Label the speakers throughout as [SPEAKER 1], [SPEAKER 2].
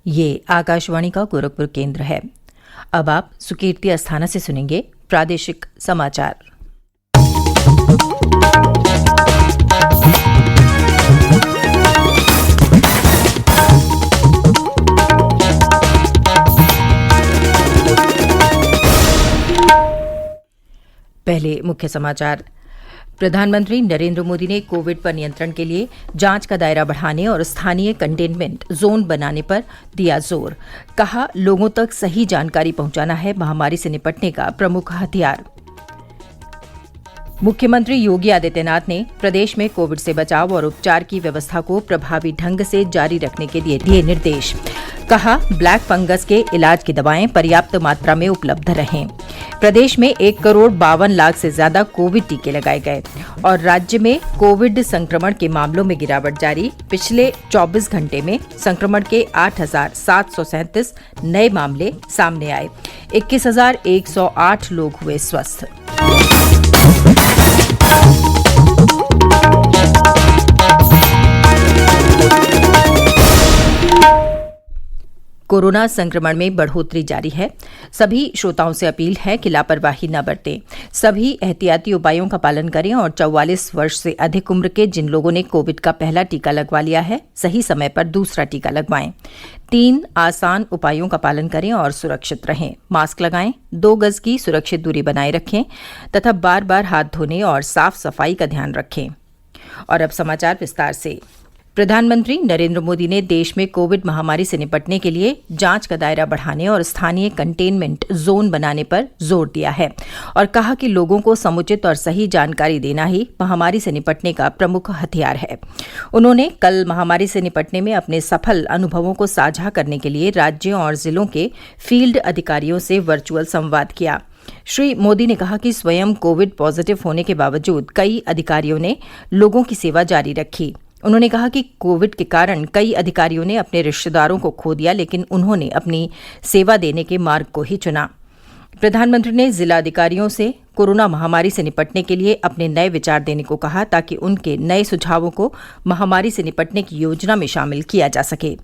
[SPEAKER 1] ये आकाशवाणी का गोरखपुर केंद्र है। अब आप सुकीर्ति अस्थाना से सुनेंगे प्रादेशिक समाचार। पहले मुख्य समाचार। प्रधानमंत्री नरेंद्र मोदी ने कोविड पर नियंत्रण के लिए जांच का दायरा बढ़ाने और स्थानीय कंटेनमेंट जोन बनाने पर दिया जोर। कहा, लोगों तक सही जानकारी पहुंचाना है महामारी से निपटने का प्रमुख हथियार। मुख्यमंत्री योगी आदित्यनाथ ने प्रदेश में कोविड से बचाव और उपचार की व्यवस्था को प्रभावी ढंग से जारी रखने के लिए दिए निर्देश। कहा, ब्लैक फंगस के इलाज की दवाएं पर्याप्त मात्रा में उपलब्ध रहें। प्रदेश में 1,52,00,000 से ज्यादा कोविड टीके लगाए गए और राज्य में कोविड संक्रमण के मामलों में गिरावट जारी। पिछले 24 घंटे में संक्रमण के 8,737 नए मामले सामने आए। 21,108 लोग हुए स्वस्थ। कोरोना संक्रमण में बढ़ोतरी जारी है। सभी श्रोताओं से अपील है कि लापरवाही न बरतें। सभी एहतियाती उपायों का पालन करें और 44 वर्ष से अधिक उम्र के जिन लोगों ने कोविड का पहला टीका लगवा लिया है, सही समय पर दूसरा टीका लगवाएं। 3 आसान उपायों का पालन करें और सुरक्षित रहें। मास्क लगाएं, 2 गज की सुरक्षित दूरी बनाए रखें तथा बार बार हाथ धोने और साफ सफाई का ध्यान रखें। और अब समाचार विस्तार से। प्रधानमंत्री नरेंद्र मोदी ने देश में कोविड महामारी से निपटने के लिए जांच का दायरा बढ़ाने और स्थानीय कंटेनमेंट जोन बनाने पर जोर दिया है और कहा कि लोगों को समुचित और सही जानकारी देना ही महामारी से निपटने का प्रमुख हथियार है। उन्होंने कल महामारी से निपटने में अपने सफल अनुभवों को साझा करने के लिए राज्यों और जिलों के फील्ड अधिकारियों से वर्चुअल संवाद किया। श्री मोदी ने कहा कि स्वयं कोविड पॉजिटिव होने के बावजूद कई अधिकारियों ने लोगों की सेवा जारी रखी। उन्होंने कहा कि कोविड के कारण कई अधिकारियों ने अपने रिश्तेदारों को खो दिया, लेकिन उन्होंने अपनी सेवा देने के मार्ग को ही चुना। प्रधानमंत्री ने जिला अधिकारियों से कोरोना महामारी से निपटने के लिए अपने नए विचार देने को कहा ताकि उनके नए सुझावों को महामारी से निपटने की योजना में शामिल किया जा सके।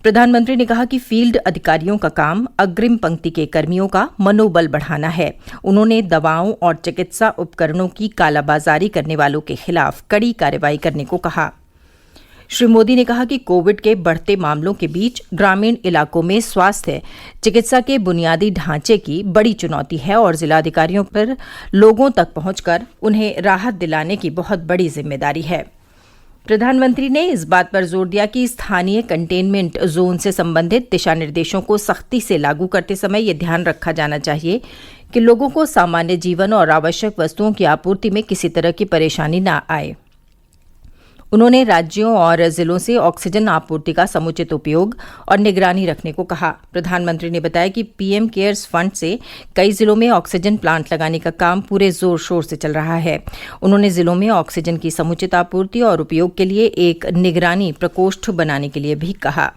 [SPEAKER 1] प्रधानमंत्री ने कहा कि फील्ड अधिकारियों का काम अग्रिम पंक्ति के कर्मियों का मनोबल बढ़ाना है। उन्होंने दवाओं और चिकित्सा उपकरणों की कालाबाजारी करने वालों के खिलाफ कड़ी कार्रवाई करने को कहा। श्री मोदी ने कहा कि कोविड के बढ़ते मामलों के बीच ग्रामीण इलाकों में स्वास्थ्य चिकित्सा के बुनियादी ढांचे की बड़ी चुनौती है और जिलाधिकारियों पर लोगों तक पहुंचकर उन्हें राहत दिलाने की बहुत बड़ी जिम्मेदारी है। प्रधानमंत्री ने इस बात पर जोर दिया कि स्थानीय कंटेनमेंट जोन से संबंधित दिशा निर्देशों को सख्ती से लागू करते समय यह ध्यान रखा जाना चाहिए कि लोगों को सामान्य जीवन और आवश्यक वस्तुओं की आपूर्ति में किसी तरह की परेशानी न आए। उन्होंने राज्यों और जिलों से ऑक्सीजन आपूर्ति का समुचित उपयोग और निगरानी रखने को कहा। प्रधानमंत्री ने बताया कि पीएम केयर्स फंड से कई जिलों में ऑक्सीजन प्लांट लगाने का काम पूरे जोर शोर से चल रहा है। उन्होंने जिलों में ऑक्सीजन की समुचित आपूर्ति और उपयोग के लिए एक निगरानी प्रकोष्ठ बनाने के लिए भी कहा।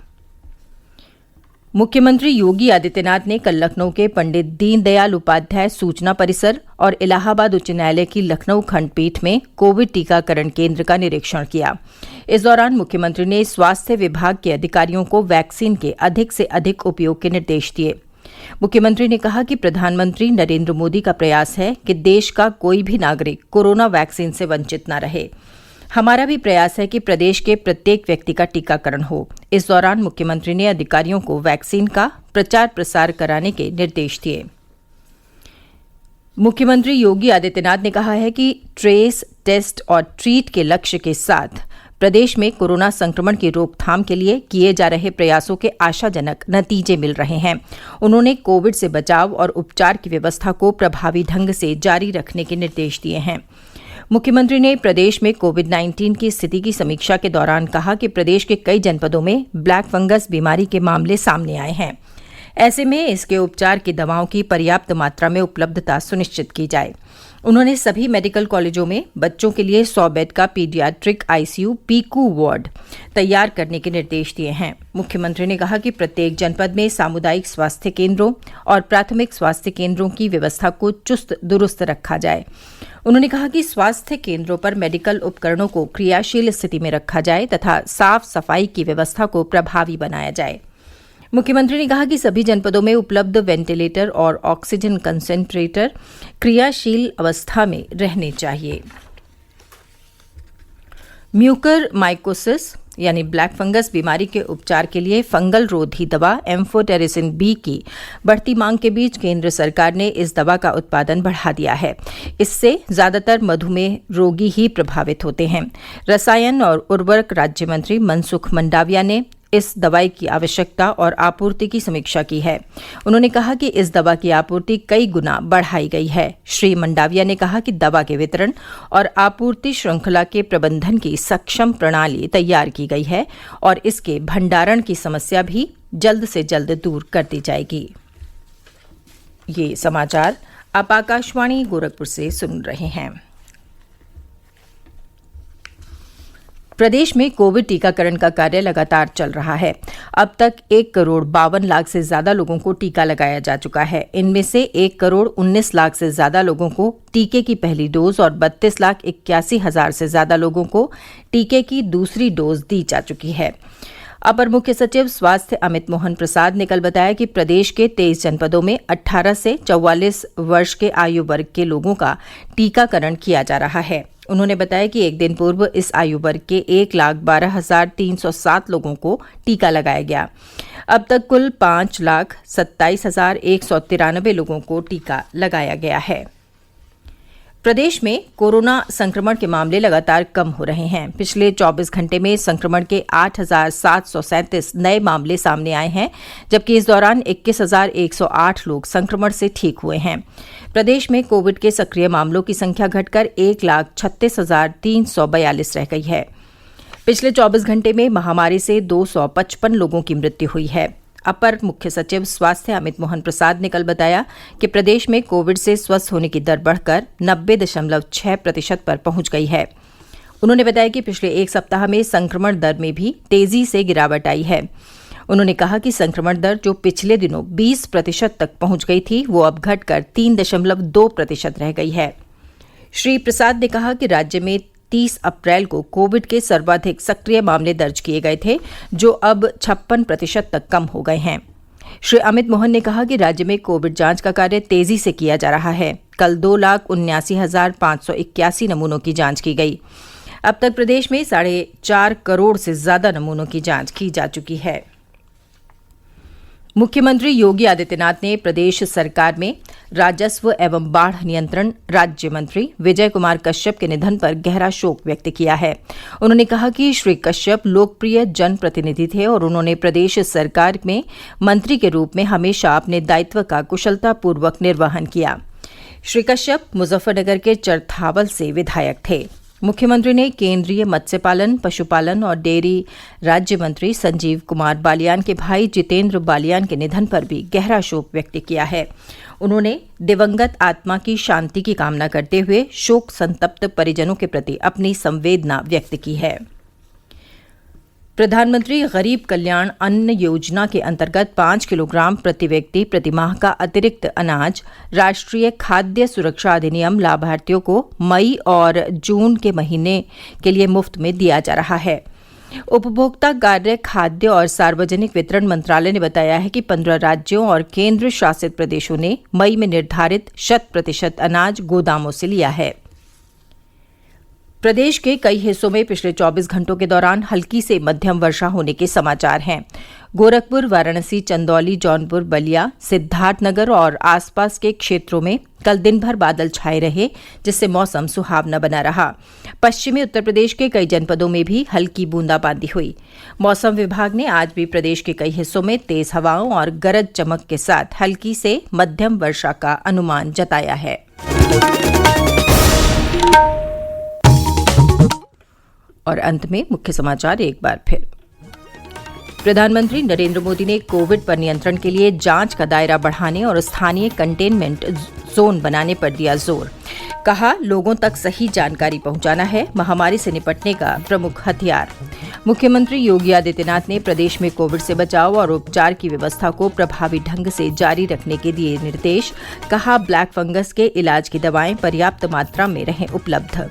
[SPEAKER 1] मुख्यमंत्री योगी आदित्यनाथ ने कल लखनऊ के पंडित दीनदयाल उपाध्याय सूचना परिसर और इलाहाबाद उच्च न्यायालय की लखनऊ खंडपीठ में कोविड टीकाकरण केंद्र का निरीक्षण किया। इस दौरान मुख्यमंत्री ने स्वास्थ्य विभाग के अधिकारियों को वैक्सीन के अधिक से अधिक उपयोग के निर्देश दिए। मुख्यमंत्री ने कहा कि प्रधानमंत्री नरेंद्र मोदी का प्रयास है कि देश का कोई भी नागरिक कोरोना वैक्सीन से वंचित न रहे। हमारा भी प्रयास है कि प्रदेश के प्रत्येक व्यक्ति का टीकाकरण हो। इस दौरान मुख्यमंत्री ने अधिकारियों को वैक्सीन का प्रचार प्रसार कराने के निर्देश दिए। मुख्यमंत्री योगी आदित्यनाथ ने कहा है कि ट्रेस, टेस्ट और ट्रीट के लक्ष्य के साथ प्रदेश में कोरोना संक्रमण की रोकथाम के लिए किए जा रहे प्रयासों के आशाजनक नतीजे मिल रहे हैं। उन्होंने कोविड से बचाव और उपचार की व्यवस्था को प्रभावी ढंग से जारी रखने के निर्देश दिए हैं। मुख्यमंत्री ने प्रदेश में कोविड-19 की स्थिति की समीक्षा के दौरान कहा कि प्रदेश के कई जनपदों में ब्लैक फंगस बीमारी के मामले सामने आए हैं। ऐसे में इसके उपचार की दवाओं की पर्याप्त मात्रा में उपलब्धता सुनिश्चित की जाए। उन्होंने सभी मेडिकल कॉलेजों में बच्चों के लिए 100 बेड का पीडियाट्रिक आईसीयू पीकू वार्ड तैयार करने के निर्देश दिए हैं। मुख्यमंत्री ने कहा कि प्रत्येक जनपद में सामुदायिक स्वास्थ्य केंद्रों और प्राथमिक स्वास्थ्य केंद्रों की व्यवस्था को चुस्त दुरुस्त रखा जाए। उन्होंने कहा कि स्वास्थ्य केंद्रों पर मेडिकल उपकरणों को क्रियाशील स्थिति में रखा जाए तथा साफ सफाई की व्यवस्था को प्रभावी बनाया जाए। मुख्यमंत्री ने कहा कि सभी जनपदों में उपलब्ध वेंटिलेटर और ऑक्सीजन कंसेंट्रेटर क्रियाशील अवस्था में रहने चाहिए। म्यूकर माइकोसिस यानी ब्लैक फंगस बीमारी के उपचार के लिए फंगल रोधी दवा एम्फोटेरिसिन बी की बढ़ती मांग के बीच केंद्र सरकार ने इस दवा का उत्पादन बढ़ा दिया है। इससे ज्यादातर मधुमेह रोगी ही प्रभावित होते हैं। रसायन और उर्वरक राज्य मंत्री मनसुख मंडाविया ने इस दवाई की आवश्यकता और आपूर्ति की समीक्षा की है। उन्होंने कहा कि इस दवा की आपूर्ति कई गुना बढ़ाई गई है। श्री मंडाविया ने कहा कि दवा के वितरण और आपूर्ति श्रृंखला के प्रबंधन की सक्षम प्रणाली तैयार की गई है और इसके भंडारण की समस्या भी जल्द से जल्द दूर कर दी जाएगी। ये समाचार आप आकाशवाणी गोरखपुर से सुन रहे हैं। प्रदेश में कोविड टीकाकरण का कार्य लगातार चल रहा है। अब तक 1,52,00,000 से ज्यादा लोगों को टीका लगाया जा चुका है। इनमें से 1,19,00,000 से ज्यादा लोगों को टीके की पहली डोज और 32,81,000 से ज्यादा लोगों को टीके की दूसरी डोज दी जा चुकी है। अपर मुख्य सचिव स्वास्थ्य अमित मोहन प्रसाद ने कल बताया कि प्रदेश के 23 जनपदों में 18 से 44 वर्ष के आयु वर्ग के लोगों का टीकाकरण किया जा रहा है। उन्होंने बताया कि एक दिन पूर्व इस आयु वर्ग के 1,12,307 लोगों को टीका लगाया गया। अब तक कुल 5,27,193 लोगों को टीका लगाया गया है। प्रदेश में कोरोना संक्रमण के मामले लगातार कम हो रहे हैं। पिछले 24 घंटे में संक्रमण के 8,737 नए मामले सामने आए हैं, जबकि इस दौरान 21,108 लोग संक्रमण से ठीक हुए हैं। प्रदेश में कोविड के सक्रिय मामलों की संख्या घटकर 1,36,342 रह गई है। पिछले 24 घंटे में महामारी से 255 लोगों की मृत्यु हुई है। अपर मुख्य सचिव स्वास्थ्य अमित मोहन प्रसाद ने कल बताया कि प्रदेश में कोविड से स्वस्थ होने की दर बढ़कर 90.6% पर पहुंच गई है। उन्होंने बताया कि पिछले एक सप्ताह में संक्रमण दर में भी तेजी से गिरावट आई है। उन्होंने कहा कि संक्रमण दर जो पिछले दिनों 20% तक पहुंच गई थी, वो अब घटकर 3.2% रह गई है। श्री प्रसाद ने कहा कि राज्य में 30 अप्रैल को कोविड के सर्वाधिक सक्रिय मामले दर्ज किए गए थे, जो अब 56% तक कम हो गए हैं। श्री अमित मोहन ने कहा कि राज्य में कोविड जांच का कार्य तेजी से किया जा रहा है। कल 2,79,581 नमूनों की जांच की गई। अब तक प्रदेश में 4.5 करोड़ से ज्यादा नमूनों की जांच की जा चुकी है। मुख्यमंत्री योगी आदित्यनाथ ने प्रदेश सरकार में राजस्व एवं बाढ़ नियंत्रण राज्य मंत्री विजय कुमार कश्यप के निधन पर गहरा शोक व्यक्त किया है। उन्होंने कहा कि श्री कश्यप लोकप्रिय जनप्रतिनिधि थे और उन्होंने प्रदेश सरकार में मंत्री के रूप में हमेशा अपने दायित्व का कुशलतापूर्वक निर्वहन किया। श्री कश्यप मुजफ्फरनगर के चरथावल से विधायक थे। मुख्यमंत्री ने केंद्रीय मत्स्य पालन, पशुपालन और डेयरी राज्य मंत्री संजीव कुमार बालियान के भाई जितेंद्र बालियान के निधन पर भी गहरा शोक व्यक्त किया है। उन्होंने दिवंगत आत्मा की शांति की कामना करते हुए शोक संतप्त परिजनों के प्रति अपनी संवेदना व्यक्त की है। प्रधानमंत्री गरीब कल्याण अन्न योजना के अंतर्गत 5 किलोग्राम प्रति व्यक्ति प्रति माह का अतिरिक्त अनाज राष्ट्रीय खाद्य सुरक्षा अधिनियम लाभार्थियों को मई और जून के महीने के लिए मुफ्त में दिया जा रहा है। उपभोक्ता कार्य, खाद्य और सार्वजनिक वितरण मंत्रालय ने बताया है कि 15 राज्यों और केंद्र शासित प्रदेशों ने मई में निर्धारित 100% अनाज गोदामों से लिया है। प्रदेश के कई हिस्सों में पिछले 24 घंटों के दौरान हल्की से मध्यम वर्षा होने के समाचार हैं। गोरखपुर, वाराणसी, चंदौली, जौनपुर, बलिया, सिद्धार्थनगर और आसपास के क्षेत्रों में कल दिन भर बादल छाए रहे, जिससे मौसम सुहावना बना रहा। पश्चिमी उत्तर प्रदेश के कई जनपदों में भी हल्की बूंदाबांदी हुई। मौसम विभाग ने आज भी प्रदेश के कई हिस्सों में तेज हवाओं और गरज चमक के साथ हल्की से मध्यम वर्षा का अनुमान जताया है। और अंत में मुख्य समाचार एक बार फिर। प्रधानमंत्री नरेंद्र मोदी ने कोविड पर नियंत्रण के लिए जांच का दायरा बढ़ाने और स्थानीय कंटेनमेंट जोन बनाने पर दिया जोर। कहा, लोगों तक सही जानकारी पहुंचाना है महामारी से निपटने का प्रमुख हथियार। मुख्यमंत्री योगी आदित्यनाथ ने प्रदेश में कोविड से बचाव और उपचार की व्यवस्था को प्रभावी ढंग से जारी रखने के दिए निर्देश। कहा, ब्लैक फंगस के इलाज की दवाएं पर्याप्त मात्रा में रहें उपलब्ध।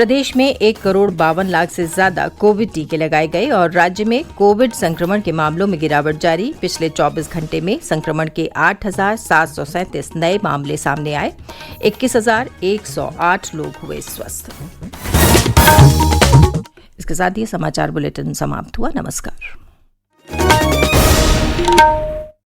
[SPEAKER 1] प्रदेश में 1,52,00,000 से ज्यादा कोविड टीके लगाए गए और राज्य में कोविड संक्रमण के मामलों में गिरावट जारी। पिछले 24 घंटे में संक्रमण के 8,737 नए मामले सामने आए। 21,108 लोग हुए स्वस्थ। इसके साथ ये समाचार बुलेटिन समाप्त हुआ। नमस्कार।